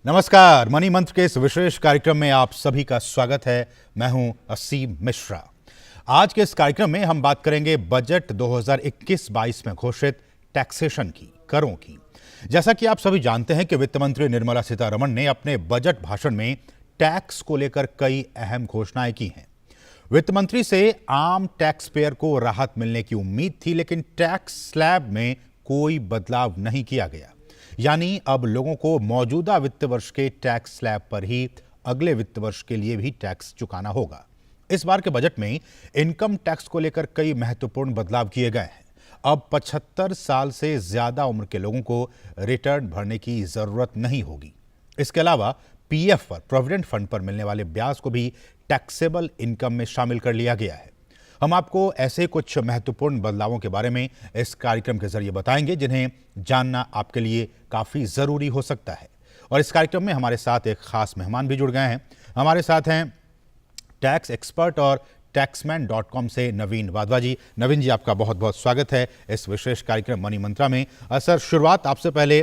नमस्कार। मनी मंत्र के इस विशेष कार्यक्रम में आप सभी का स्वागत है। मैं हूं असीम मिश्रा। आज के इस कार्यक्रम में हम बात करेंगे बजट 2021-22 में घोषित टैक्सेशन की, करों की। जैसा कि आप सभी जानते हैं कि वित्त मंत्री निर्मला सीतारमण ने अपने बजट भाषण में टैक्स को लेकर कई अहम घोषणाएं की हैं। वित्त मंत्री से आम टैक्स पेयर को राहत मिलने की उम्मीद थी, लेकिन टैक्स स्लैब में कोई बदलाव नहीं किया गया। यानी अब लोगों को मौजूदा वित्त वर्ष के टैक्स स्लैब पर ही अगले वित्त वर्ष के लिए भी टैक्स चुकाना होगा। इस बार के बजट में इनकम टैक्स को लेकर कई महत्वपूर्ण बदलाव किए गए हैं। अब 75 साल से ज्यादा उम्र के लोगों को रिटर्न भरने की जरूरत नहीं होगी। इसके अलावा पीएफ पर, प्रोविडेंट फंड पर मिलने वाले ब्याज को भी टैक्सेबल इनकम में शामिल कर लिया गया है। हम आपको ऐसे कुछ महत्वपूर्ण बदलावों के बारे में इस कार्यक्रम के जरिए बताएंगे जिन्हें जानना आपके लिए काफी जरूरी हो सकता है। और इस कार्यक्रम में हमारे साथ एक खास मेहमान भी जुड़ गए हैं। हमारे साथ हैं टैक्स एक्सपर्ट और taxman.com से नवीन वाधवा जी। नवीन जी, आपका बहुत बहुत स्वागत है इस विशेष कार्यक्रम मनी मंत्रा में। सर, शुरुआत आपसे पहले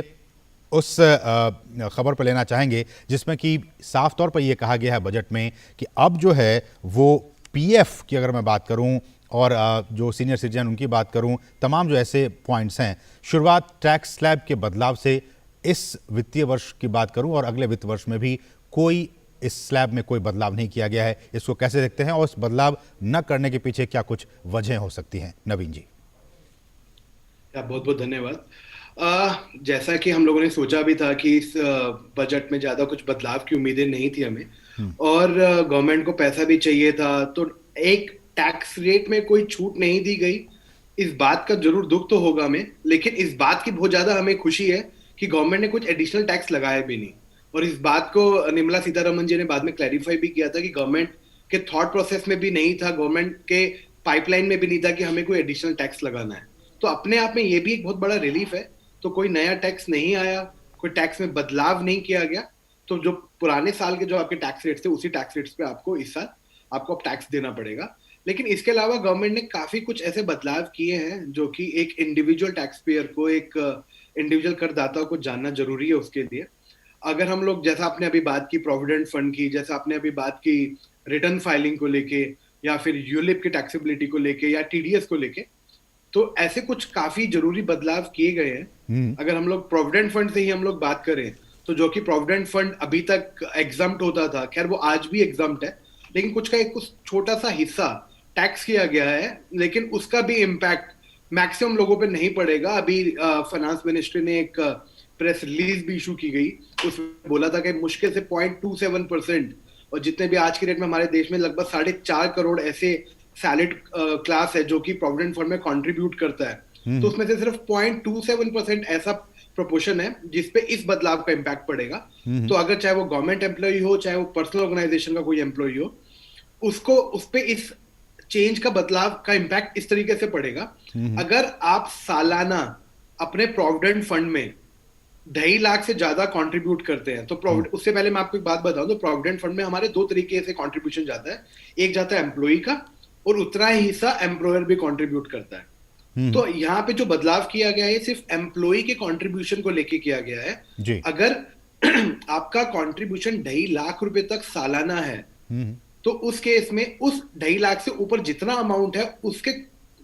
उस खबर पर लेना चाहेंगे जिसमें कि साफ तौर पर यह कहा गया है बजट में कि अब जो है वो पीएफ की अगर मैं बात करूं और जो सीनियर सिटीजन उनकी बात करूं, तमाम जो ऐसे पॉइंट्स हैं, शुरुआत टैक्स स्लैब के बदलाव से इस वित्तीय वर्ष की बात करूं और अगले वित्त वर्ष में भी कोई इस स्लैब में कोई बदलाव नहीं किया गया है। इसको कैसे देखते हैं और इस बदलाव न करने के पीछे क्या कुछ वजह हो सकती हैं? नवीन जी। बहुत बहुत धन्यवाद। जैसा कि हम लोगों ने सोचा भी था कि इस बजट में ज्यादा कुछ बदलाव की उम्मीदें नहीं थी हमें, और गवर्नमेंट को पैसा भी चाहिए था, तो एक टैक्स रेट में कोई छूट नहीं दी गई। इस बात का जरूर दुख तो होगा हमें, लेकिन इस बात की बहुत ज्यादा हमें खुशी है कि गवर्नमेंट ने कुछ एडिशनल टैक्स लगाया भी नहीं। और इस बात को निर्मला सीतारमण जी ने बाद में क्लैरिफाई भी किया था कि गवर्नमेंट के थॉट प्रोसेस में भी नहीं था, गवर्नमेंट के पाइपलाइन में भी नहीं था कि हमें कोई एडिशनल टैक्स लगाना है। तो अपने आप में ये भी एक बहुत बड़ा रिलीफ है। तो कोई नया टैक्स नहीं आया, कोई टैक्स में बदलाव नहीं किया गया। तो जो पुराने साल के जो आपके टैक्स रेट्स थे, उसी टैक्स रेट्स पे आपको इस साल आपको अब टैक्स देना पड़ेगा। लेकिन इसके अलावा गवर्नमेंट ने काफी कुछ ऐसे बदलाव किए हैं जो कि एक इंडिविजुअल टैक्स पेयर को, एक इंडिविजुअल करदाता को जानना जरूरी है। उसके लिए अगर हम लोग, जैसा आपने अभी बात की प्रोविडेंट फंड की, जैसा आपने अभी बात की रिटर्न फाइलिंग को लेके, या फिर यूलिप की टैक्सेबिलिटी को लेके, या टीडीएस को लेके, तो ऐसे कुछ काफी जरूरी बदलाव किए गए हैं। अगर हम लोग प्रोविडेंट फंड से ही हम लोग बात करें, तो जो कि प्रोविडेंट फंड अभी तक एग्जम्प्ट होता था, खैर वो आज भी एग्जम्प्ट है, लेकिन कुछ का एक कुछ छोटा सा हिस्सा टैक्स किया गया है, लेकिन उसका भी इम्पैक्ट मैक्सिमम लोगों पे नहीं पड़ेगा। अभी फाइनेंस मिनिस्ट्री ने एक प्रेस रिलीज भी इशू की गई, उसमें बोला था कि मुश्किल से 0.27%, और जितने भी आज के डेट में हमारे देश में लगभग 4.5 करोड़ ऐसे सैलरीड क्लास है जो कि प्रोविडेंट फंड में कंट्रीब्यूट करता है, तो उसमें से सिर्फ 0.27% ऐसा प्रोपोर्शन है जिसपे इस बदलाव का इम्पैक्ट पड़ेगा। तो अगर चाहे वो गवर्नमेंट एम्प्लॉय हो, चाहे वो पर्सनल ऑर्गेनाइजेशन का कोई एम्प्लॉय हो, उसको उस पे इस चेंज का बदलाव का इम्पैक्ट इस तरीके से पड़ेगा। अगर आप सालाना अपने प्रोविडेंट फंड में 2.5 लाख से ज्यादा कंट्रीब्यूट करते हैं, तो उससे पहले मैं आपको एक बात बताऊं, तो प्रोविडेंट फंड में हमारे दो तरीके से कंट्रीब्यूशन जाता है। एक जाता है एम्प्लॉय का, और उतना ही हिस्सा एम्प्लॉयर भी कंट्रीब्यूट करता है। तो यहाँ पे जो बदलाव किया गया है सिर्फ एम्प्लॉय के कंट्रीब्यूशन को लेके किया गया है। अगर आपका कंट्रीब्यूशन 2.5 लाख रुपए तक सालाना है, तो उस केस में उस 2.5 लाख से ऊपर जितना अमाउंट है उसके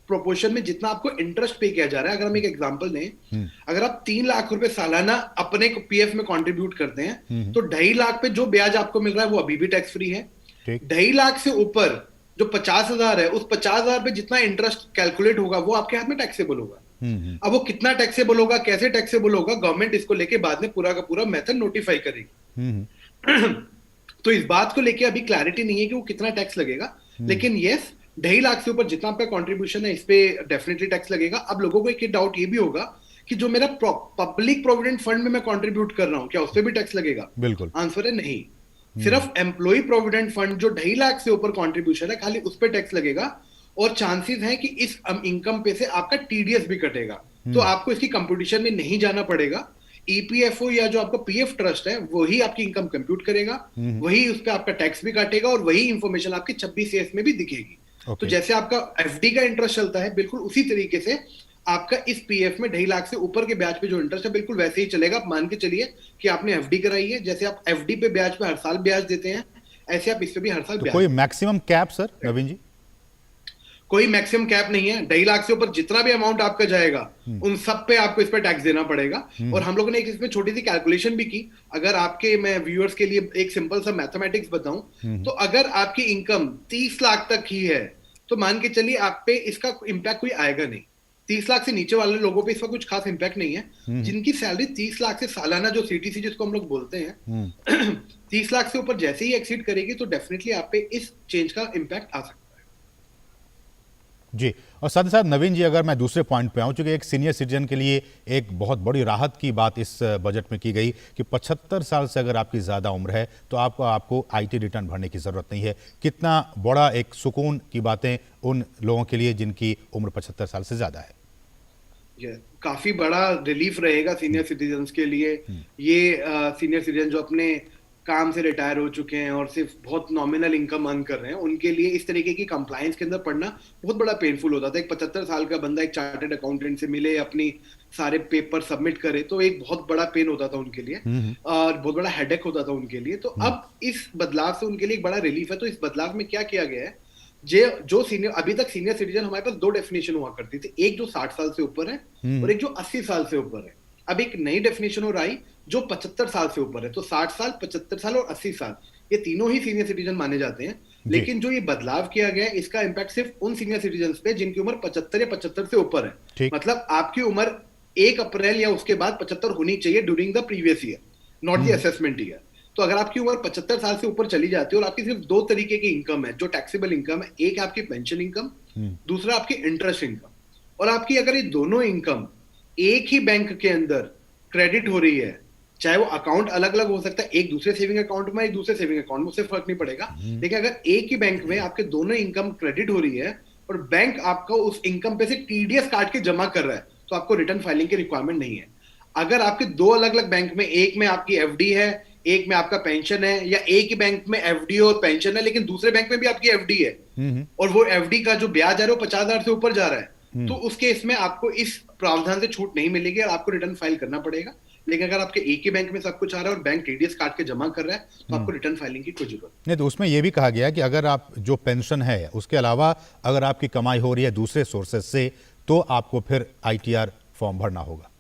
प्रोपोर्शन में जितना आपको इंटरेस्ट पे किया जा रहा है। अगर हम एक एग्जांपल दें, अगर आप 3 लाख रुपए सालाना अपने पीएफ में कंट्रीब्यूट करते हैं, तो 2.5 लाख पे जो ब्याज आपको मिल रहा है वो अभी भी टैक्स फ्री है। 2.5 लाख से ऊपर जो 50,000 है, उस 50,000 पे जितना इंटरेस्ट कैलकुलेट होगा वो आपके हाथ में टैक्सेबल होगा। अब वो कितना टैक्सेबल होगा, कैसे टैक्सेबल होगा, गवर्नमेंट इसको लेके बाद में पूरा का पूरा मेथड नोटिफाई करेगी। तो इस बात को लेके अभी क्लैरिटी नहीं है कि वो कितना टैक्स लगेगा, लेकिन यस, 2.5 लाख से ऊपर जितना आपका कंट्रीब्यूशन है इस पे डेफिनेटली टैक्स लगेगा। अब लोगों को एक डाउट ये भी होगा कि जो मेरा पब्लिक प्रोविडेंट फंड में मैं कंट्रीब्यूट कर रहा हूं, क्या उस पे भी टैक्स लगेगा? बिल्कुल। आंसर है नहीं। सिर्फ एम्प्लॉय प्रोविडेंट फंड जो 2.5 लाख से ऊपर कंट्रीब्यूशन है, खाली उस पे टैक्स लगेगा, और चांसेस है कि इस इनकम पे से आपका टीडीएस भी कटेगा। तो आपको इसकी कंपटीशन में नहीं जाना पड़ेगा। ईपीएफओ या जो आपका पीएफ ट्रस्ट है वही आपकी इनकम कंप्यूट करेगा, वही उस पे आपका टैक्स भी काटेगा, और वही इंफॉर्मेशन आपकी 26 एस में भी दिखेगी। तो जैसे आपका एफडी का इंटरेस्ट चलता है, बिल्कुल उसी तरीके से आपका इस पीएफ में 2.5 लाख से ऊपर के ब्याज पे जो इंटरेस्ट है बिल्कुल वैसे ही चलेगा। आप मान के चलिए कि आपने एफडी कराई है, जैसे आप एफडी पे ब्याज पे हर साल ब्याज देते हैं, ऐसे आप इस पे भी हर साल तो ब्याज कोई देंगे। मैक्सिमम कैप सर नवीन जी? कोई मैक्सिमम कैप नहीं है। 2.5 लाख से ऊपर जितना भी अमाउंट आपका जाएगा उन सब पे आपको इस पे टैक्स देना पड़ेगा। और हम लोगों ने एक इसमें छोटी सी कैलकुलेशन भी की। अगर आपके, मैं व्यूअर्स के लिए एक सिंपल सा मैथमेटिक्स बताऊं, तो अगर आपकी इनकम 30 लाख तक ही है तो मान के चलिए आप पे इसका इम्पैक्ट कोई आएगा नहीं। 30 लाख से नीचे वाले लोगों पे इसका कुछ खास इम्पैक्ट नहीं है। जिनकी सैलरी 30 लाख से सालाना, जो सीटीसी जिसको हम लोग बोलते हैं, 30 लाख से ऊपर जैसे ही एक्सीड करेगी तो डेफिनेटली आप पे इस चेंज का इम्पैक्ट आ सकता है। जी, और साथ ही साथ नवीन जी, अगर मैं दूसरे पॉइंट पे आऊं, चूंकि एक सीनियर सिटीजन के लिए एक बहुत बड़ी राहत की बात इस बजट में की गई कि 75 साल से अगर आपकी ज़्यादा उम्र है तो आपको आईटी रिटर्न भरने की ज़रूरत नहीं है। कितना बड़ा एक सुकून की बातें उन लोगों के लिए जिनकी उम्र 75 साल से ज़्यादा है। काफी बड़ा रिलीफ रहेगा सीनियर सिटीजन्स के लिए। ये सीनियर सिटीजन जो अपने काम से रिटायर हो चुके हैं और सिर्फ बहुत नॉमिनल इनकम अर्न कर रहे हैं, उनके लिए इस तरीके की कंप्लायंस के अंदर पढ़ना बहुत बड़ा पेनफुल होता था। एक 75 साल का बंदा एक चार्टर्ड अकाउंटेंट से मिले, अपनी सारे पेपर सबमिट करे, तो एक बहुत बड़ा पेन होता था उनके लिए और बहुत बड़ा हेडेक होता था उनके लिए। तो अब इस बदलाव से उनके लिए एक बड़ा रिलीफ है। तो इस बदलाव में क्या किया गया है, जो सीनियर, अभी तक सीनियर सिटीजन हमारे पास दो डेफिनेशन हुआ करती थी, एक जो 60 साल से ऊपर है और एक जो 80 साल से ऊपर है। अब एक नई डेफिनेशन हो रही जो 75 साल से ऊपर है। तो 60 साल, 75 साल और 80 साल, ये तीनों ही सीनियर सिटीजन माने जाते हैं। लेकिन जो ये बदलाव किया गया है, इसका इम्पैक्ट सिर्फ उन सीनियर सिटीजन पे जिनकी उम्र 75 या 75 से ऊपर है। मतलब आपकी उम्र 1 अप्रैल या उसके बाद 75 होनी चाहिए during the previous year, not the assessment year. तो अगर आपकी उम्र 75 साल से ऊपर चली जाती है और आपकी सिर्फ दो तरीके की इनकम है जो टैक्सेबल इनकम है, एक आपकी पेंशन इनकम, दूसरा आपकी इंटरेस्ट इनकम, और आपकी अगर ये दोनों इनकम एक ही बैंक के अंदर क्रेडिट हो रही है, चाहे वो अकाउंट अलग अलग हो सकता है, एक दूसरे सेविंग अकाउंट में, एक दूसरे सेविंग अकाउंट में, उससे फर्क नहीं पड़ेगा, लेकिन अगर एक ही बैंक में आपके दोनों इनकम क्रेडिट हो रही है और बैंक आपको उस इनकम पे से टीडीएस काट के जमा कर रहा है, तो आपको रिटर्न फाइलिंग की रिक्वायरमेंट नहीं है। अगर आपके दो अलग अलग बैंक में, एक में आपकी एफडी है, एक में आपका पेंशन है, या एक ही बैंक में एफडी और पेंशन है लेकिन दूसरे बैंक में भी आपकी एफडी है और वो एफडी का जो ब्याज आ रहा है वो 50,000 से ऊपर जा रहा है, तो उस केस में आपको इस प्रावधान से छूट नहीं मिलेगी और आपको रिटर्न फाइल करना पड़ेगा। लेकिन अगर आपके एक ही बैंक में सब कुछ आ रहा है और बैंक टीडीएस काट के जमा कर रहा है, तो आपको रिटर्न फाइलिंग की कोई जरूरत नहीं। तो उसमें यह भी कहा गया कि अगर आप जो पेंशन है उसके अलावा अगर आपकी कमाई हो रही है दूसरे सोर्सेज से, तो आपको फिर आईटीआर फॉर्म भरना होगा।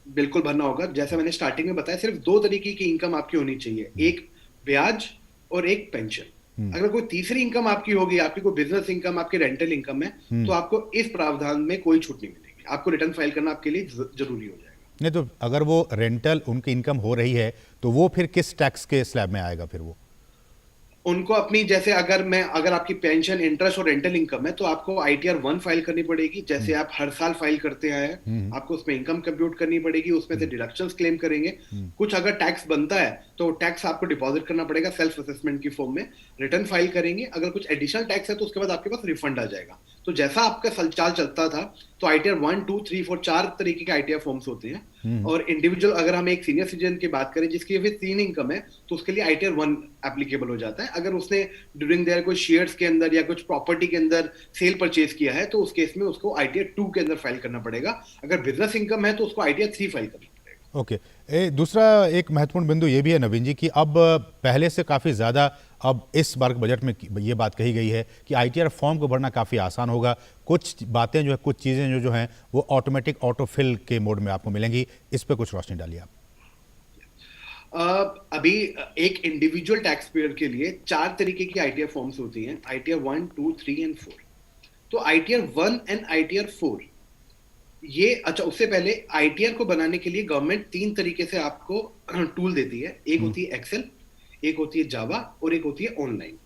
बिल्कुल भरना होगा। जैसा मैंने स्टार्टिंग में बताया, सिर्फ दो तरीके की इनकम आपकी होनी चाहिए, एक ब्याज और एक पेंशन। अगर कोई तीसरी इनकम आपकी होगी, आपकी कोई बिजनेस इनकम, आपकी रेंटल इनकम है, तो आपको इस प्रावधान में कोई छूट नहीं मिलेगी, आपको रिटर्न फाइल करना आपके लिए जरूरी हो जाएगा। नहीं, तो अगर वो रेंटल उनकी इनकम हो रही है तो वो फिर किस टैक्स के स्लैब में आएगा फिर वो? उनको अपनी, जैसे अगर आपकी पेंशन, इंटरेस्ट और रेंटल इनकम है तो आपको आईटीआर 1 फाइल करनी पड़ेगी, जैसे आप हर साल फाइल करते आए हैं। आपको उसमें इनकम कंप्यूट करनी पड़ेगी, उसमें से डिडक्शंस क्लेम करेंगे। कुछ अगर टैक्स बनता है तो टैक्स आपको डिपॉजिट करना पड़ेगा सेल्फ असेसमेंट की फॉर्म में, रिटर्न फाइल करेंगे। अगर कुछ एडिशनल टैक्स है तो उसके बाद आपके पास रिफंड आ जाएगा। तो जैसा आपका चाल चलता था, तो आईटीआर 1, 2, 3, 4 4 तरीके के आईटीआर फॉर्म्स होते हैं। और इंडिविजुअल, अगर हम एक सीनियर सिटीजन की बात करें जिसकी फिर 3 इनकम है, तो उसके लिए आईटीआर 1 एप्लीकेबल हो जाता है। अगर उसने ड्यूरिंग देयर कोई शेयर्स के अंदर या कुछ प्रॉपर्टी के अंदर सेल परचेज किया है, तो उस केस में उसको आईटीआर 2 के अंदर फाइल करना पड़ेगा। अगर बिजनेस इनकम है तो उसको आईटीआर 3 फाइल करना पड़ेगा। ओके। दूसरा एक महत्वपूर्ण बिंदु ये भी है नवीन जी कि अब पहले से काफ़ी ज़्यादा अब इस बार के बजट में ये बात कही गई है कि आईटीआर फॉर्म को भरना काफ़ी आसान होगा। कुछ बातें जो है, कुछ चीज़ें जो हैं वो ऑटोमेटिक ऑटोफिल के मोड में आपको मिलेंगी। इस पर कुछ रोशनी डालिए आप। अभी एक इंडिविजुअल टैक्स पेयर के लिए 4 तरीके की आईटीआर फॉर्म्स होती हैं, आईटीआर 1, 2, 3 एंड 4। तो आईटीआर 1 एंड आईटीआर 4 ये, अच्छा उससे पहले आईटीआर को बनाने के लिए गवर्नमेंट 3 तरीके से आपको टूल देती है। एक होती है एक्सेल, एक होती है जावा और एक होती है ऑनलाइन।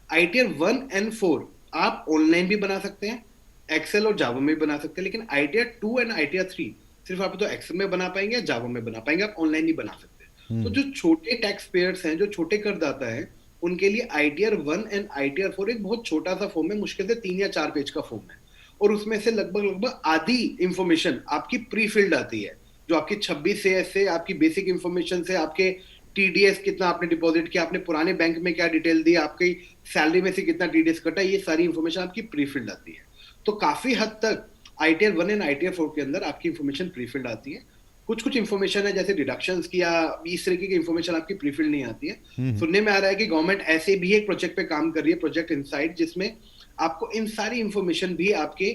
आईटीआर 1 एंड 4 आप ऑनलाइन भी बना सकते हैं, एक्सेल और जावा में भी बना सकते हैं, लेकिन आईटीआर 2 एंड आईटीआर 3 सिर्फ आप तो एक्सेल में बना पाएंगे या जावा में बना पाएंगे, आप ऑनलाइन नहीं बना सकते। तो जो छोटे टैक्स पेयर्स हैं, जो छोटे करदाता है, उनके लिए आईटीआर 1 एंड आईटीआर 4 एक बहुत छोटा सा फॉर्म है, मुश्किल से 3 या 4 पेज का फॉर्म है, और उसमें से लगभग आधी इंफॉर्मेशन आपकी प्री फिल्ड आती है, जो आपकी 26 से आपकी बेसिक इंफॉर्मेशन से, आपके टीडीएस कितना आपने डिपॉजिट किया, आपने पुराने बैंक में क्या डिटेल दी, आपकी सैलरी में से कितना टीडीएस कटा, ये सारी इंफॉर्मेशन आपकी प्री फिल्ड आती है। तो काफी हद तक ITR 1 एंड ITR 4 के अंदर आपकी इन्फॉर्मेशन प्रीफिल्ड आती है। कुछ इन्फॉर्मेशन है जैसे डिडक्शंस की या इस तरीके की इन्फॉर्मेशन आपकी प्रीफिल्ड नहीं आती है। सुनने में आ रहा है कि गवर्नमेंट ऐसे भी एक प्रोजेक्ट पे काम कर रही है, प्रोजेक्ट इनसाइट, जिसमें आपको इन सारी इन्फॉर्मेशन भी आपके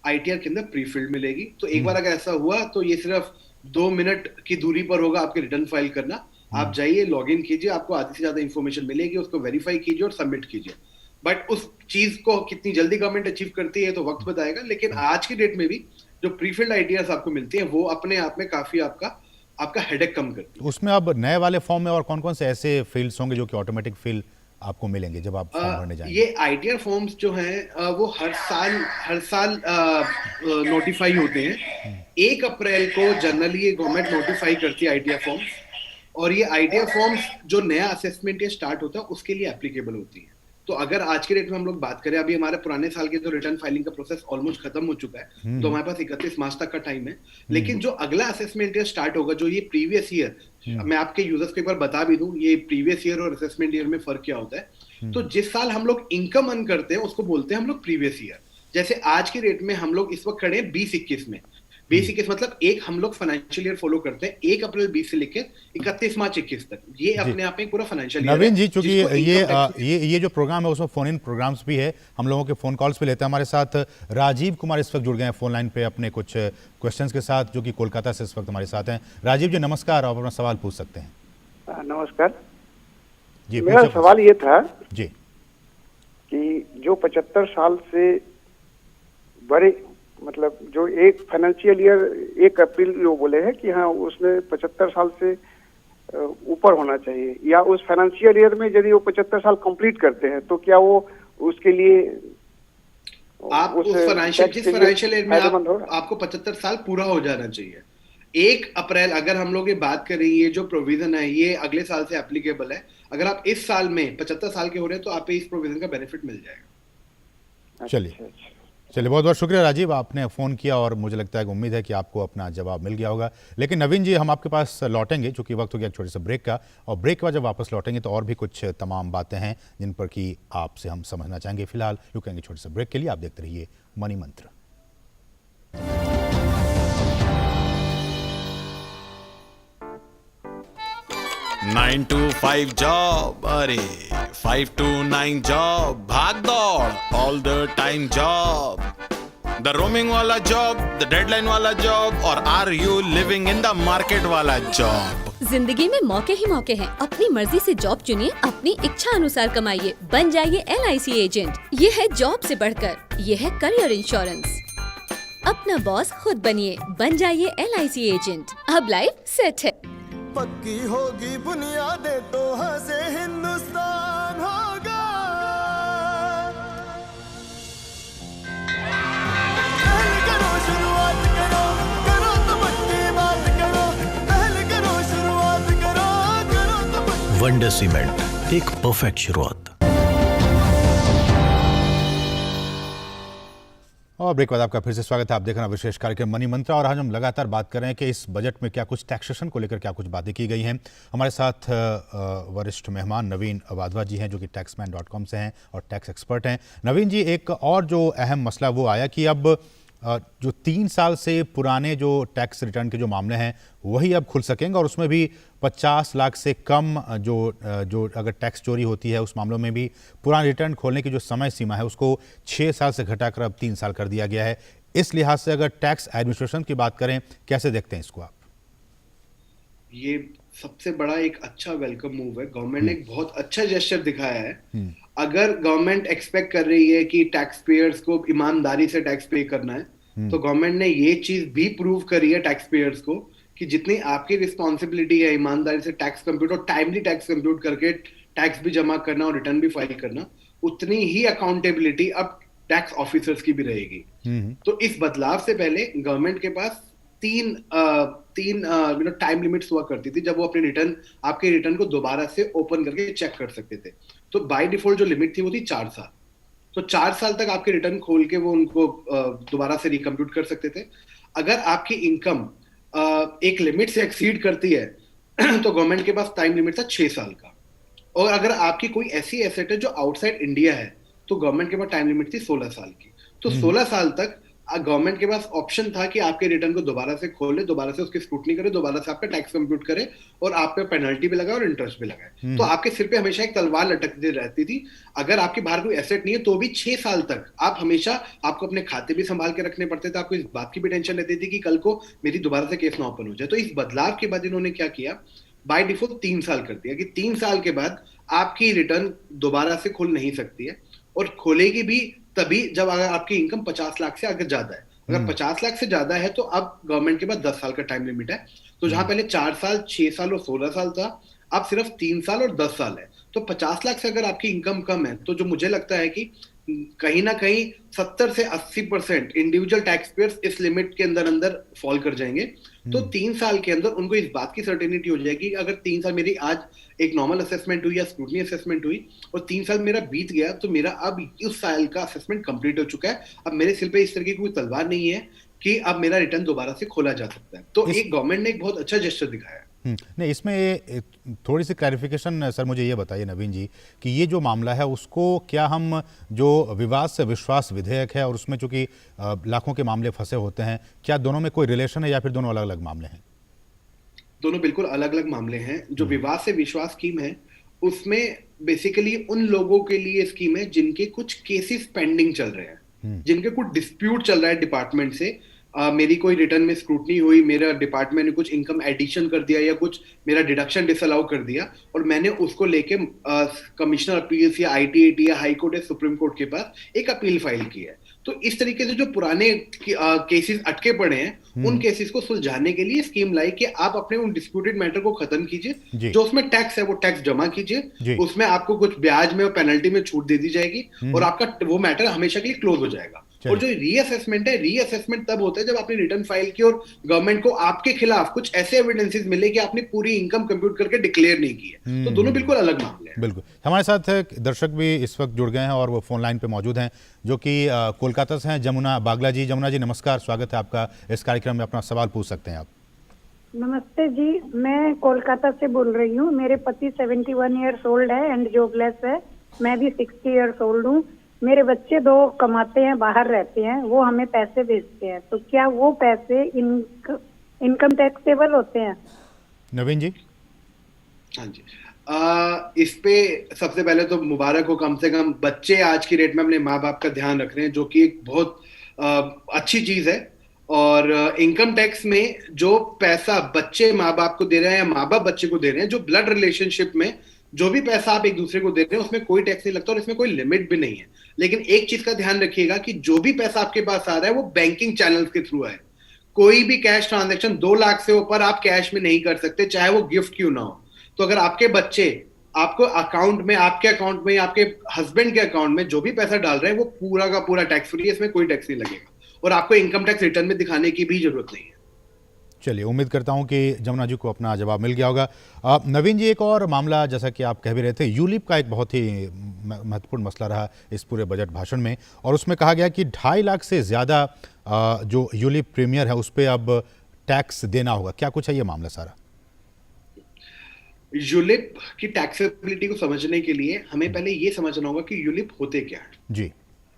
ITR के अंदर प्रीफिल्ड मिलेगी। तो एक बार अगर ऐसा हुआ तो ये सिर्फ 2 मिनट की दूरी पर होगा आपके रिटर्न फाइल करना। आप जाइए, लॉग इन कीजिए, आपको आधी से ज्यादा इन्फॉर्मेशन मिलेगी, उसको वेरीफाई कीजिए और सबमिट कीजिए। बट उस चीज को कितनी जल्दी गवर्नमेंट अचीव करती है तो वक्त बताएगा, लेकिन आज की डेट में भी जो प्रीफिल्ड ITRs आपको मिलती है वो अपने आप में काफी आपका हेडेक कम करती है। उसमें अब नए वाले फॉर्म में और कौन कौन से ऐसे फील्ड्स होंगे जो कि ऑटोमेटिक फिल आपको मिलेंगे जब आप फॉर्म भरने जाएंगे? ये ITR फॉर्म्स जो हैं वो हर साल नोटिफाई होते हैं। 1 अप्रैल को जनरली ये गवर्नमेंट नोटिफाई करती है ITR फॉर्म्स, और ये ITR फॉर्म्स जो नया असेसमेंट ये स्टार्ट होता है उसके लिए एप्लीकेबल होती है। तो अगर आज के डेट में हम लोग बात करें, अभी हमारे पुराने साल के जो रिटर्न फाइलिंग का प्रोसेस ऑलमोस्ट खत्म हो चुका है, तो हमारे पास 31 मार्च तक का टाइम है। लेकिन जो अगला असेसमेंट ईयर स्टार्ट होगा, जो ये प्रीवियस ईयर, मैं आपके यूजर्स को एक बार बता भी दूं ये प्रीवियस ईयर और असेसमेंट ईयर में फर्क क्या होता है। तो जिस साल हम लोग इनकम अर्न करते हैं उसको बोलते हैं हम लोग प्रीवियस ईयर। जैसे आज की डेट में हम लोग इस वक्त खड़े हैं 2021 में। 2021 मतलब हम लोग फाइनेंशियल ईयर फॉलो करते हैं 1 अप्रैल 20 से लेकर 31 मार्च 21 तक। ये अपने आप में पूरा फाइनेंशियल ईयर नवीन जी, चूंकि ये जो प्रोग्राम है उसमें फोन इन प्रोग्राम्स भी है, हम लोगों के फोन कॉल्स भी लेते हैं। हमारे साथ राजीव कुमार इस वक्त जुड़ गए हैं फोन लाइन पे अपने कुछ क्वेश्चंस के साथ, जो कि कोलकाता से इस वक्त हमारे साथ हैं। राजीव जी नमस्कार, आप अपना सवाल पूछ सकते हैं। नमस्कार जी, मेरा सवाल ये था जी कि जो 75 साल से बड़े, मतलब जो एक फाइनेंशियल ईयर 1 अप्रैल जो बोले हैं कि हाँ उसमें 75 साल से ऊपर होना चाहिए, या उस फाइनेंशियल ईयर में यदि वो 75 साल कंप्लीट करते हैं तो क्या वो उसके लिए आप उस फाइनेंशियल ईयर में आपको 75 साल पूरा हो जाना चाहिए। 1 अप्रैल अगर हम लोग ये बात करें, ये जो प्रोविजन है ये अगले साल से एप्लीकेबल है। अगर आप इस साल में 75 साल के हो रहे हैं तो आप इस प्रोविजन का बेनिफिट मिल जाएगा। चलिए बहुत बहुत शुक्रिया राजीव, आपने फ़ोन किया और मुझे लगता है कि उम्मीद है कि आपको अपना जवाब मिल गया होगा। लेकिन नवीन जी, हम आपके पास लौटेंगे चूंकि वक्त हो गया एक छोटे से ब्रेक का, और ब्रेक के बाद जब वापस लौटेंगे तो और भी कुछ तमाम बातें हैं जिन पर कि आपसे हम समझना चाहेंगे। फिलहाल रुकेंगे छोटे से ब्रेक के लिए। आप देखते रहिए मनी मंत्र। 9 to 5 जॉब, अरे 5 to 9 जॉब, भाग दौड़ all the time job, the roaming वाला जॉब, द डेडलाइन वाला जॉब, और are you living in the market वाला जॉब। जिंदगी में मौके ही मौके हैं। अपनी मर्जी से जॉब चुनिए, अपनी इच्छा अनुसार कमाइए, बन जाइए LIC एजेंट। ये है जॉब से बढ़कर, ये है करियर इंश्योरेंस। अपना बॉस खुद बनिए, बन जाइए LIC एजेंट। अब लाइफ सेट है। पक्की होगी बुनियादें तो हंसे हिंदुस्तान होगा। पहले करो शुरुआत करो, करो तो पक्की बात करो। पहले करो शुरुआत करो, करो तो पक्की। वंडर सीमेंट, एक परफेक्ट शुरुआत। और ब्रेक बाद आपका फिर से स्वागत है। आप देख रहे हैं विशेष कार्यक्रम मनी मंत्र, और आज हम लगातार बात कर रहे हैं कि इस बजट में क्या कुछ टैक्सेशन को लेकर क्या कुछ बातें की गई हैं। हमारे साथ वरिष्ठ मेहमान नवीन वाधवा जी हैं, जो कि taxman.com से हैं और टैक्स एक्सपर्ट हैं। नवीन जी, एक और जो अहम मसला वो आया कि अब जो 3 साल से पुराने जो टैक्स रिटर्न के जो मामले हैं वही अब खुल सकेंगे, और उसमें भी 50 लाख से कम जो अगर टैक्स चोरी होती है उस मामलों में भी पुराना रिटर्न खोलने की जो समय सीमा है उसको 6 साल से घटाकर अब 3 साल कर दिया गया है। इस लिहाज से अगर टैक्स एडमिनिस्ट्रेशन की बात करें, कैसे देखते हैं इसको आप? ये सबसे बड़ा एक अच्छा वेलकम मूव है। गवर्नमेंट ने एक बहुत अच्छा जेस्चर दिखाया है। अगर गवर्नमेंट एक्सपेक्ट कर रही है कि टैक्स पेयर्स को ईमानदारी से टैक्स पे करना है, तो गवर्नमेंट ने ये चीज भी प्रूव करी है टैक्स पेयर्स को कि जितनी आपकी रिस्पॉन्सिबिलिटी है ईमानदारी से टैक्स कंप्यूट और टाइमली टैक्स कंप्यूट करके टैक्स भी जमा करना और रिटर्न भी फाइल करना, उतनी ही अकाउंटेबिलिटी अब टैक्स ऑफिसर्स की भी रहेगी। तो इस बदलाव से पहले गवर्नमेंट के पास तीन टाइम लिमिट्स हुआ करती थी जब वो अपने आपके रिटर्न को दोबारा से ओपन करके चेक कर सकते थे। तो बाय डिफॉल्ट जो लिमिट थी वो थी 4 साल। तो 4 साल तक आपके रिटर्न खोल के वो उनको दोबारा से रिकम्प्यूट कर सकते थे। अगर आपकी इनकम एक लिमिट से एक्सीड करती है तो गवर्नमेंट के पास टाइम लिमिट था 6 साल का। और अगर आपकी कोई ऐसी एसेट है जो आउटसाइड इंडिया है तो गवर्नमेंट के पास टाइम लिमिट थी 16 साल की। तो 16 साल तक गवर्नमेंट के पास ऑप्शन था कि आपके रिटर्न को दोबारा से खोले, दोबारा से उसकी स्क्रूटनी करे, दोबारा से आपका टैक्स कंप्यूट करे और आप पे पेनल्टी भी लगाए और इंटरेस्ट भी लगाए। तो आपके सिर पे हमेशा एक तलवार लटकती रहती थी। अगर आपके बाहर कोई एसेट नहीं है तो भी 6 साल तक आप हमेशा, आपको अपने खाते भी संभाल के रखने पड़ते थे, आपको इस बात की भी टेंशन रहती थी कि कल को मेरी दोबारा से केस ना ओपन हो जाए। तो इस बदलाव के बाद इन्होंने क्या किया, बाय डिफॉल्ट 3 साल कर दिया कि 3 साल के बाद आपकी रिटर्न दोबारा से खुल नहीं सकती है, और खोलेगी भी तभी जब अगर आपकी इनकम 50 लाख से अगर ज्यादा है। अगर 50 लाख से ज्यादा है तो अब गवर्नमेंट के पास 10 साल का टाइम लिमिट है। तो जहां पहले 4 साल, 6 साल और 16 साल था, अब सिर्फ 3 साल और 10 साल है। तो 50 लाख से अगर आपकी इनकम कम है तो जो मुझे लगता है कि कहीं ना कहीं 70 से 80% इंडिविजुअल टैक्स पेयर्स इस लिमिट के अंदर अंदर फॉल कर जाएंगे। तो 3 साल के अंदर उनको इस बात की सर्टेनिटी हो जाएगी, अगर 3 साल मेरी आज एक नॉर्मल असेसमेंट हुई या स्क्रूटनी असेसमेंट हुई और 3 साल मेरा बीत गया, तो मेरा अब उस साल का असेसमेंट कंप्लीट हो चुका है। अब मेरे सिर पे इस तरह की कोई तलवार नहीं है कि अब मेरा रिटर्न दोबारा से खोला जा सकता है। तो एक गवर्नमेंट ने एक बहुत अच्छा जेस्चर दिखाया है। नहीं, इसमें थोड़ी सी क्लैरिफिकेशन सर मुझे ये बताइए नवीन जी कि ये जो मामला है उसको क्या हम जो विवाद से विश्वास विधेयक है और उसमें चूंकि लाखों के मामले फंसे होते हैं, क्या दोनों में कोई रिलेशन है या फिर दोनों अलग अलग मामले हैं? दोनों बिल्कुल अलग अलग मामले हैं। जो विवाद से विश्वास स्कीम है उसमें बेसिकली उन लोगों के लिए स्कीम है जिनके कुछ केसेस पेंडिंग चल रहे हैं, जिनके कुछ डिस्प्यूट चल रहा है डिपार्टमेंट से। मेरी कोई रिटर्न में स्क्रूटनी हुई, मेरा डिपार्टमेंट ने कुछ इनकम एडिशन कर दिया या कुछ मेरा डिडक्शन डिसअलाउ कर दिया, और मैंने उसको लेके कमिश्नर अपील्स या आईटीएटी या हाई कोर्ट या सुप्रीम कोर्ट के पास एक अपील फाइल की है। तो इस तरीके से जो पुराने केसेस अटके पड़े हैं उन केसेस को सुलझाने के लिए स्कीम लाई कि आप अपने उन डिस्प्यूटेड मैटर को खत्म कीजिए, जो उसमें टैक्स है वो टैक्स जमा कीजिए, उसमें आपको कुछ ब्याज में और पेनल्टी में छूट दे दी जाएगी और आपका वो मैटर हमेशा के लिए क्लोज हो जाएगा। और जो रीअसेसमेंट है, रीअसेसमेंट तब होता है जब आपने रिटर्न फाइल की और गवर्नमेंट को आपके खिलाफ कुछ ऐसे एविडेंसेस मिले कि आपने पूरी इनकम कंप्यूट करके डिक्लेयर नहीं की है। तो दोनों बिल्कुल अलग मामले हैं। बिल्कुल। हमारे साथ दर्शक भी इस वक्त जुड़ गए हैं और वो फोन लाइन पे मौजूद हैं, जो कि कोलकाता से हैं, जमुना बागला जी। जमुना जी नमस्कार, स्वागत है आपका इस कार्यक्रम में, अपना सवाल पूछ सकते हैं आप। नमस्ते जी, मैं कोलकाता से बोल रही हूँ। मेरे पति 71 ईयर्स ओल्ड है एंड जॉबलेस है। मैं भी 60 ईयर्स ओल्ड हूँ। मेरे बच्चे 2 कमाते हैं, बाहर रहते हैं, वो हमें पैसे भेजते हैं। तो क्या वो पैसे इनकम टैक्सेबल होते हैं? नवीन जी। हाँ जी, इस पे सबसे पहले तो मुबारक हो, कम से कम बच्चे आज की डेट में अपने माँ बाप का ध्यान रख रहे हैं, जो कि एक बहुत अच्छी चीज है। और इनकम टैक्स में जो पैसा बच्चे माँ बाप को दे रहे हैं या माँ बाप बच्चे को दे रहे हैं, जो ब्लड रिलेशनशिप में जो भी पैसा आप एक दूसरे को दे रहे हैं उसमें कोई टैक्स नहीं लगता और इसमें कोई लिमिट भी नहीं है। लेकिन एक चीज का ध्यान रखिएगा कि जो भी पैसा आपके पास आ रहा है वो बैंकिंग चैनल्स के थ्रू है। कोई भी कैश ट्रांजैक्शन 2 लाख से ऊपर आप कैश में नहीं कर सकते, चाहे वो गिफ्ट क्यों ना हो। तो अगर आपके बच्चे आपको अकाउंट में, आपके अकाउंट में, आपके हस्बैंड के अकाउंट में जो भी पैसा डाल रहे हैं वो पूरा का पूरा टैक्स फ्री है, इसमें कोई टैक्स नहीं लगेगा और आपको इनकम टैक्स रिटर्न में दिखाने की भी जरूरत नहीं है। चलिए, उम्मीद करता हूं कि जमुना जी को अपना जवाब मिल गया होगा। नवीन जी, एक और मामला जैसा कि आप कह भी रहे थे, यूलिप का एक बहुत ही महत्वपूर्ण मसला रहा इस पूरे बजट भाषण में, और उसमें कहा गया कि 2.5 लाख से ज़्यादा जो यूलिप प्रीमियर है उस पर अब टैक्स देना होगा। क्या कुछ है ये मामला सारा? यूलिप की टैक्सेबिलिटी को समझने के लिए हमें पहले ये समझना होगा कि यूलिप होते क्या है। जी,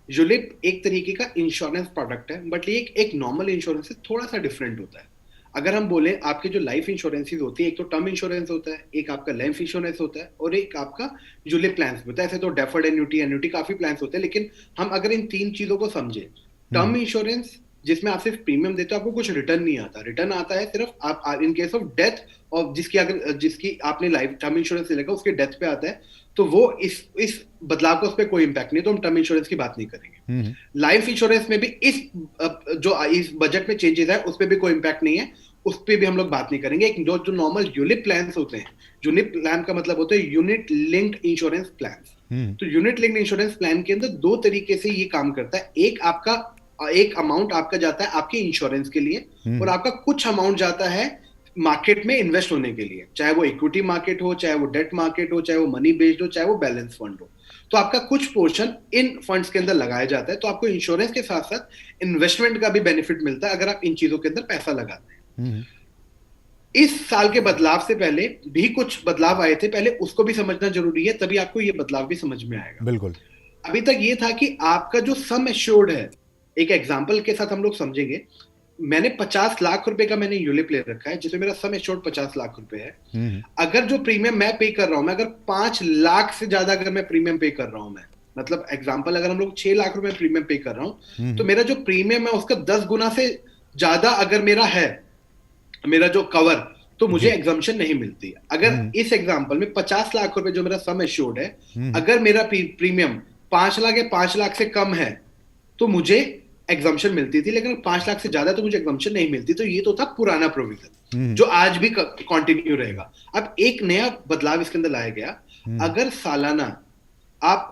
यूलिप एक तरीके का इंश्योरेंस प्रोडक्ट है, बट ये एक नॉर्मल इंश्योरेंस से थोड़ा सा डिफरेंट होता है। अगर हम बोले आपके जो लाइफ इंश्योरेंसेस होती है, एक तो टर्म इंश्योरेंस होता है, एक आपका लाइफ इंश्योरेंस होता है और एक आपका यूलिप प्लान्स होता है। ऐसे तो डेफर्ड एन्युटी काफी प्लान्स होते हैं, लेकिन हम अगर इन 3 चीजों को समझे, टर्म इंश्योरेंस जिसमें आप सिर्फ प्रीमियम देते हो, आपको कुछ रिटर्न नहीं आता। रिटर्न आता है सिर्फ आप इन केस ऑफ डेथ और जिसकी आपने लाइफ टर्म इंश्योरेंस ले रखा उसके डेथ पे आता है, तो वो इस बदलाव का उस पर कोई इंपैक्ट नहीं, तो हम टर्म इंश्योरेंस की बात नहीं करेंगे। लाइफ इंश्योरेंस में भी इस बजट में चेंजेस है उस पर भी कोई इंपैक्ट नहीं है, उस पर भी हम लोग बात नहीं करेंगे। जो नॉर्मल यूनिट प्लान्स होते हैं, यूनिट प्लान का मतलब होता है यूनिट लिंक्ड इंश्योरेंस प्लान। तो यूनिट लिंक्ड इंश्योरेंस प्लान के अंदर 2 तरीके से ये काम करता है। एक अमाउंट आपका जाता है आपके इंश्योरेंस के लिए और आपका कुछ अमाउंट जाता है मार्केट में इन्वेस्ट होने के लिए, चाहे वो इक्विटी मार्केट हो, चाहे वो डेट मार्केट हो, चाहे वो मनी बेस्ड हो, चाहे वो बैलेंस फंड हो। तो आपका कुछ पोर्शन इन फंड्स के अंदर लगाया जाता है। तो आपको इंश्योरेंस के साथ साथ इन्वेस्टमेंट का भी बेनिफिट मिलता है अगर आप इन चीजों के अंदर पैसा लगाते हैं। इस साल के बदलाव से पहले भी कुछ बदलाव आए थे, पहले उसको भी समझना जरूरी है, तभी आपको ये बदलाव भी समझ में आएगा। बिल्कुल। अभी तक ये था कि आपका जो सम एश्योर्ड है एक एग्जाम्पल के साथ हम लोग समझेंगे। मैंने 50 लाख रुपए का मैंने यूलिप ले रखा है, जिसमें मेरा सम एश्योर्ड 50 लाख रुपए है। अगर जो प्रीमियम मैं पे कर रहा हूं, मैं अगर 5 लाख से ज्यादा अगर मैं प्रीमियम पे कर रहा हूं, मैं मतलब एग्जाम्पल अगर हम लोग 6 लाख रुपए प्रीमियम पे कर रहा हूं, तो मेरा जो प्रीमियम है उसका 10 गुना से ज्यादा अगर मेरा है, मेरा जो कवर, तो मुझे एग्जम्पशन नहीं मिलती है। अगर इस एग्जाम्पल में 50 लाख रुपए जो मेरा सम एश्योर्ड है, अगर मेरा प्रीमियम 5 लाख या 5 लाख से कम है तो मुझे एग्जम्पशन मिलती थी, लेकिन 5 लाख से ज्यादा तो मुझे एग्जम्पशन नहीं मिलती। तो ये तो था पुराना प्रोविजन जो आज भी कंटिन्यू रहेगा। अब एक नया बदलाव इसके अंदर लाया गया, अगर सालाना आप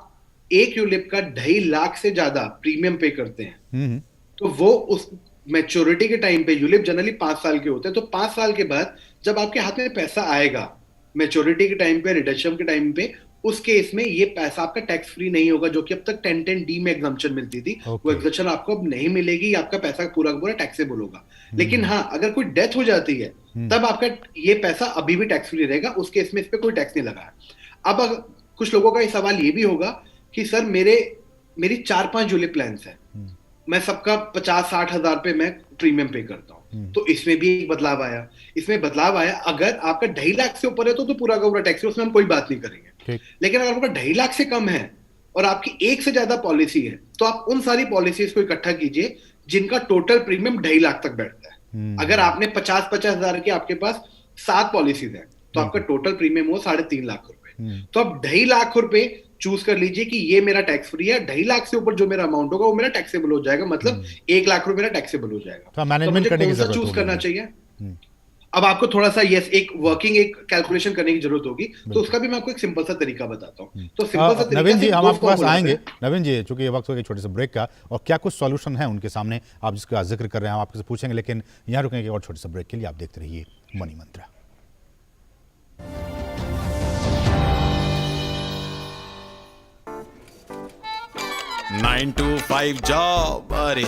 एक यूलिप का 2.5 लाख से ज्यादा प्रीमियम पे करते हैं, तो वो उस मैच्योरिटी के टाइम पे, यूलिप जनरली 5 साल के होते हैं, तो 5 साल के बाद जब आपके हाथ में पैसा आएगा मैच्योरिटी के टाइम पे, रिडक्शन के टाइम पे, उस केस में ये पैसा आपका टैक्स फ्री नहीं होगा, जो कि अब तक 1010D में एग्जम्पशन मिलती थी। वो एग्जम्पशन आपको अब नहीं मिलेगी, आपका पैसा पूरा का पूरा टैक्सेबल होगा। लेकिन हाँ, अगर कोई डेथ हो जाती है तब आपका ये पैसा अभी भी टैक्स फ्री रहेगा, उस केस में इस पे कोई टैक्स नहीं लगा है। अब कुछ लोगों का ये सवाल ये भी होगा कि सर मेरी 4-5 यूलिप प्लान्स है, मैं सबका 50-60 हजार पे मैं प्रीमियम पे करता हूँ, तो इसमें भी एक बदलाव आया। इसमें बदलाव आया, अगर आपका 2.5 लाख से ऊपर है तो पूरा का पूरा टैक्स, उसमें हम कोई बात नहीं करेंगे। लेकिन अगर आपका 2.5 लाख से कम है और आपकी एक से ज्यादा पॉलिसी है, तो आप उन सारी पॉलिसीज को इकट्ठा कीजिए जिनका टोटल प्रीमियम 2.5 लाख तक बैठता है। अगर आपने 50-50 हजार की आपके पास 7 पॉलिसीज है, तो आपका टोटल प्रीमियम हो 3.5 लाख रुपए। तो आप 2.5 लाख रुपए चूज कर लीजिए कि ये मेरा टैक्स फ्री है। 2.5 लाख से ऊपर जो मेरा अमाउंट होगा वो मेरा टैक्सेबल हो जाएगा, मतलब 1 लाख रुपए मेरा टैक्सेबल हो जाएगा। तो मैनेजमेंट करने की जरूरत चूज करना चाहिए। अब आपको थोड़ा सा एक कैलकुलेशन करने की जरूरत होगी, तो उसका भी मैं आपको एक सिंपल सा तरीका बताता हूँ। तो सिंपल सा तरीका, नवीन जी हम आपके पास आएंगे। नवीन जी, चूंकि ये वक्त हो गया छोटे से ब्रेक का, और क्या कुछ सॉल्यूशन है उनके सामने आप जिसका जिक्र कर रहे हैं, हम आपसे पूछेंगे, लेकिन यहाँ रुकेंगे और छोटे से ब्रेक के लिए। आप देखते रहिए मनी मंत्रा। 9 to 5 जॉब, अरे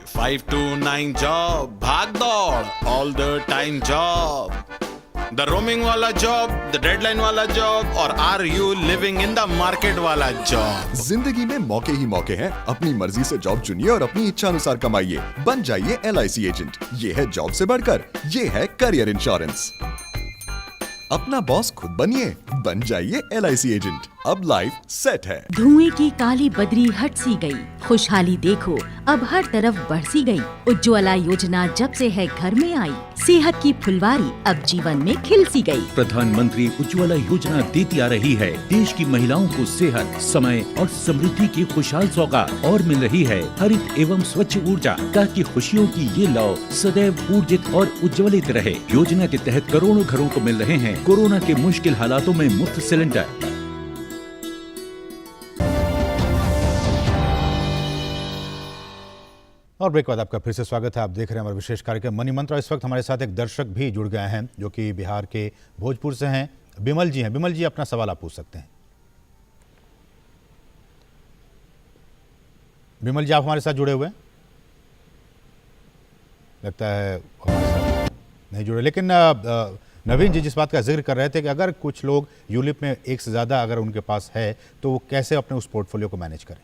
5 to 9 जॉब, भाग दौड़ all the time job, the roaming वाला जॉब, द डेडलाइन वाला जॉब, और are you living in the market वाला जॉब। जिंदगी में मौके ही मौके हैं, अपनी मर्जी से जॉब चुनिए और अपनी इच्छा अनुसार कमाइए। बन जाइए LIC एजेंट। ये है जॉब से बढ़कर, ये है करियर इंश्योरेंस। अपना बॉस खुद बनिए, बन जाइए LIC एजेंट। अब लाइफ सेट है। धुएं की काली बदरी हट सी गई, खुशहाली देखो अब हर तरफ बरसी गई। उज्ज्वला योजना जब से है घर में आई, सेहत की फुलवारी अब जीवन में खिल सी गई। प्रधानमंत्री उज्ज्वला योजना देती आ रही है देश की महिलाओं को सेहत, समय और समृद्धि की खुशहाल सौगात, और मिल रही है हरित एवं स्वच्छ ऊर्जा, ताकि खुशियों की ये लौ सदैव ऊर्जित और उज्ज्वलित रहे। योजना के तहत करोड़ों घरों को मिल रहे हैं कोरोना के मुश्किल हालातों में मुफ्त सिलेंडर। और ब्रेक के बाद आपका फिर से स्वागत है। आप देख रहे हैं हमारा विशेष कार्यक्रम मनी मंत्रा। इस वक्त हमारे साथ एक दर्शक भी जुड़ गए हैं जो कि बिहार के भोजपुर से हैं, बिमल जी हैं। बिमल जी, अपना सवाल आप पूछ सकते हैं। बिमल जी, आप हमारे साथ जुड़े हुए हैं? लगता है हमारे साथ नहीं जुड़े। लेकिन नवीन जी जिस बात का जिक्र कर रहे थे कि अगर कुछ लोग यूलिप में एक से ज़्यादा अगर उनके पास है, तो वो कैसे अपने उस पोर्टफोलियो को मैनेज करें?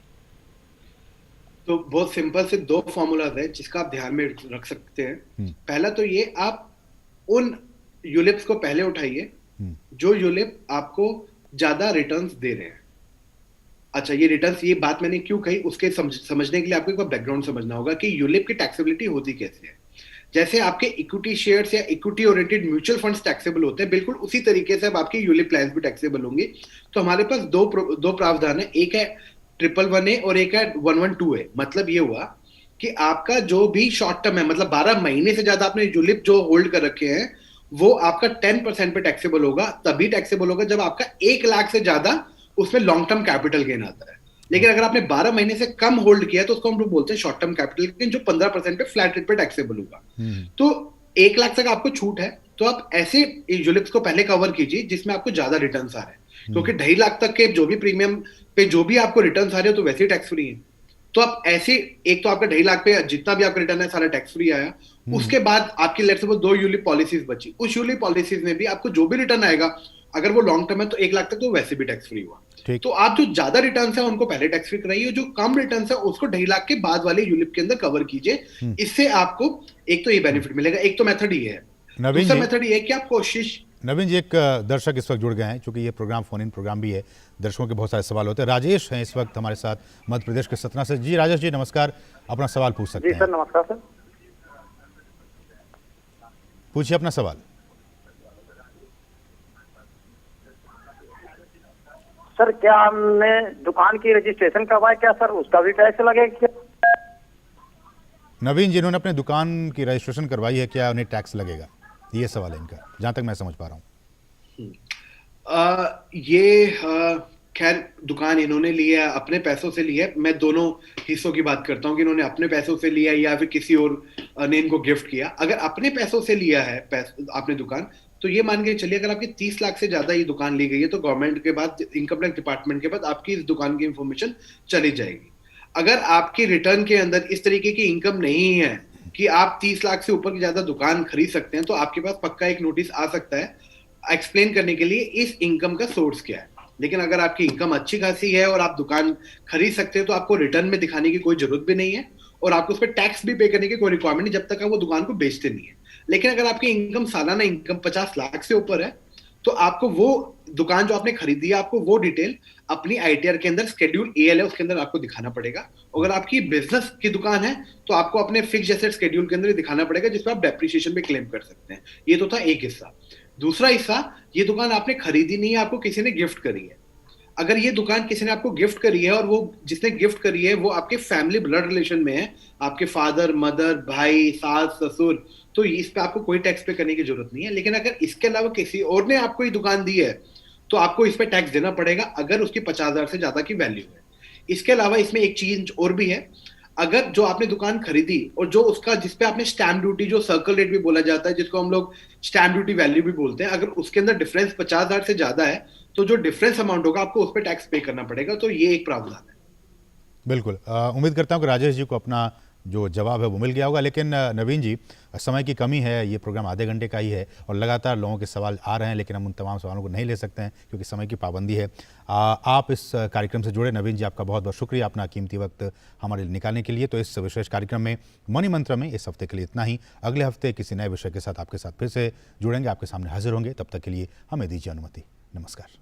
तो बहुत सिंपल से 2 फॉर्मूलाज है जिसका आप ध्यान में रख सकते हैं। पहला तो ये, आप उन यूलिप्स को पहले उठाइए जो यूलिप आपको ज्यादा रिटर्न्स दे रहे हैं। अच्छा, ये रिटर्न्स, ये बात मैंने क्यों कही, उसके समझने के लिए आपको एक बैकग्राउंड समझना होगा कि यूलिप की टैक्सेबिलिटी होती कैसे है। जैसे आपके इक्विटी शेयर्स या equity oriented mutual funds taxable होते हैं, बिल्कुल उसी तरीके से अब आपके यूलिप प्लान्स भी टैक्सेबल होंगे। तो हमारे पास दो प्रावधान है, एक है 111A और एक है 112A। मतलब ये हुआ कि आपका जो भी शॉर्ट टर्म है, मतलब 12 महीने से ज्यादा आपने यूलिप जो होल्ड कर रखे हैं, वो आपका 10% पे टैक्सेबल होगा। तभी टैक्सेबल होगा जब आपका 1 लाख से ज्यादा उसमें लॉन्ग टर्म कैपिटल गेन आता है। लेकिन अगर आपने 12 महीने से कम होल्ड किया तो उसको हम लोग बोलते हैं शॉर्ट टर्म कैपिटल गेन, जो 15% पे फ्लैट रेट पे टैक्सेबल होगा। तो 1 लाख तक आपको छूट है, तो आप ऐसे यूलिप्स को पहले कवर कीजिए जिसमें आपको ज्यादा रिटर्न आ रहे हैं, क्योंकि 2.5 लाख तक के जो भी प्रीमियम पे जो भी आपको रिटर्न आ रहे हो तो वैसे ही टैक्स फ्री है। तो आप ऐसे, एक तो आपका 2.5 लाख पे जितना भी आपका रिटर्न है सारा टैक्स फ्री आया। उसके बाद आपकी लेट्स सपोज 2 यूलिप पॉलिसीज बची, उस यूलिप पॉलिसीज में भी आपको जो भी रिटर्न आएगा अगर वो लॉन्ग टर्म है तो 1 लाख तक तो वैसे भी टैक्स फ्री हुआ। ठीक। तो आप जो ज्यादा रिटर्न है उनको पहले टैक्स फ्री कराइए, जो कम रिटर्न है उसको 2.5 लाख के बाद वाले यूलिप के अंदर कवर कीजिए। इससे आपको एक तो ये बेनिफिट मिलेगा। एक तो मेथड ये है। नवीन दूसरा जी, मेथड ये है कि आप कोशिश। नवीन जी, एक दर्शक इस वक्त जुड़ गए हैं, क्योंकि ये प्रोग्राम फोन इन प्रोग्राम भी है, दर्शकों के बहुत सारे सवाल होते हैं। राजेश हैं इस वक्त हमारे साथ मध्य प्रदेश के सतना से। जी राजेश जी नमस्कार, अपना सवाल पूछ सकते जी हैं। सर, नमस्कार सर। पूछिए अपना सवाल। सर क्या हमने दुकान की रजिस्ट्रेशन करवाया, क्या सर उसका भी टैक्स लगेगा क्या? नवीन, जिन्होंने अपने दुकान की रजिस्ट्रेशन करवाई है, क्या उन्हें टैक्स लगेगा? ये सवाल है इनका, जहां तक मैं समझ पा रहा हूँ। खैर दुकान इन्होंने लिया है, अपने पैसों से लिया है। मैं दोनों हिस्सों की बात करता हूँ कि इन्होंने अपने पैसों से लिया या फिर किसी और ने इनको गिफ्ट किया। अगर अपने पैसों से लिया है आपने दुकान, तो ये मान के चलिए अगर आपकी 30 लाख से ज्यादा ये दुकान ली गई है तो गवर्नमेंट के बाद, इनकम टैक्स डिपार्टमेंट के बाद आपकी इस दुकान की इंफॉर्मेशन चली जाएगी। अगर आपकी रिटर्न के अंदर इस तरीके की इनकम नहीं है कि आप 30 लाख से ऊपर की ज्यादा दुकान खरीद सकते हैं, तो आपके पास पक्का एक नोटिस आ सकता है एक्सप्लेन करने के लिए इस इनकम का सोर्स क्या है। लेकिन अगर आपकी इनकम अच्छी खासी है और आप दुकान खरीद सकते हैं, तो आपको रिटर्न में दिखाने की कोई जरूरत भी नहीं है और आपको उस पर टैक्स भी पे करने की कोई रिक्वायरमेंट नहीं, जब तक आप वो दुकान को बेचते नहीं है। लेकिन अगर आपकी इनकम, सालाना इनकम 50 लाख से ऊपर है, तो आपको वो दुकान जो आपने खरीदी है, आपको वो डिटेल अपनी आईटीआर के अंदर शेड्यूल एएल है उसके अंदर आपको दिखाना पड़ेगा। अगर आपकी बिजनेस की दुकान है तो आपको अपने फिक्स एसेट शेड्यूल के अंदर दिखाना पड़ेगा, जिसमें आप डेप्रिसिएशन भी क्लेम कर सकते हैं। ये तो था एक हिस्सा। दूसरा हिस्सा, ये दुकान आपने खरीदी नहीं है, आपको किसी ने गिफ्ट करी है। अगर ये दुकान किसी ने आपको गिफ्ट करी है और वो जिसने गिफ्ट करी है वो आपके फैमिली ब्लड रिलेशन में है, आपके फादर, मदर, भाई, सास, ससुर, तो इस पे आपको कोई टैक्स पे करने की जरूरत नहीं है। लेकिन अगर इसके अलावा किसी और ने आपको ये दुकान दी है तो आपको इस पे टैक्स देना पड़ेगा, अगर उसकी 50,000 से ज्यादा की वैल्यू है। इसके अलावा इसमें एक चीज और भी है, अगर जो आपने दुकान खरीदी और जो उसका जिसपे आपने स्टैम्प ड्यूटी, जो सर्कल रेट भी बोला जाता है, जिसको हम लोग स्टैम्प ड्यूटी वैल्यू भी बोलते हैं, अगर उसके अंदर डिफरेंस 50,000 से ज्यादा है तो जो डिफरेंस अमाउंट होगा आपको उस पर टैक्स पे करना पड़ेगा। तो ये एक प्रावधान है। बिल्कुल, उम्मीद करता हूँ कि राजेश जी को अपना जो जवाब है वो मिल गया होगा। लेकिन नवीन जी, समय की कमी है, ये प्रोग्राम आधे घंटे का ही है और लगातार लोगों के सवाल आ रहे हैं, लेकिन हम उन तमाम सवालों को नहीं ले सकते हैं क्योंकि समय की पाबंदी है। आप इस कार्यक्रम से जुड़े, नवीन जी आपका बहुत बहुत शुक्रिया अपना कीमती वक्त हमारे लिए निकालने के लिए। तो इस विशेष कार्यक्रम में मनी मंत्र में इस हफ्ते के लिए इतना ही। अगले हफ्ते किसी नए विषय के साथ आपके साथ फिर से जुड़ेंगे, आपके सामने हाजिर होंगे। तब तक के लिए हमें दीजिए अनुमति। नमस्कार।